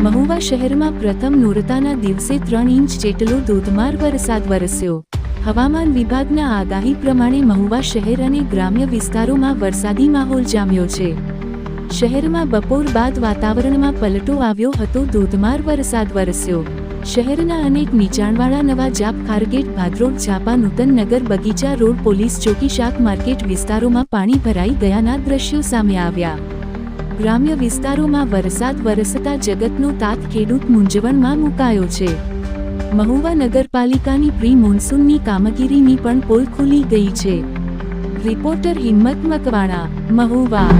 મહુવા શહેરમાં પ્રથમ નોરતાના દિવસે 3 ઇંચ જેટલો ધોધમાર વરસાદ વરસ્યો। હવામાન વિભાગના આગાહી પ્રમાણે મહુવા શહેર અને ગ્રામ્ય વિસ્તારોમાં વરસાદી માહોલ જામ્યો છે। શહેરમાં બપોર બાદ વાતાવરણમાં પલટો આવ્યો હતો। ધોધમાર વરસાદ વરસ્યો। શહેરના અનેક નીચાણવાળા નવા જાપ, ખારગેટ, ભાદરોડ, ઝાપા, નૂતન નગર, બગીચા રોડ, પોલીસ ચોકી, શાક માર્કેટ વિસ્તારોમાં પાણી ભરાઈ ગયાના દ્રશ્યો સામે આવ્યા। ગ્રામ્ય વિસ્તારોમાં વરસાદ વરસતા જગતનો તાત, ખેડૂત મૂંઝવણમાં મુકાયો છે। મહુવા નગરપાલિકાની પ્રી મોન્સૂનની કામગીરીની પણ પોલ ખુલી ગઈ છે। રિપોર્ટર હિંમત મકવાણા, મહુવા।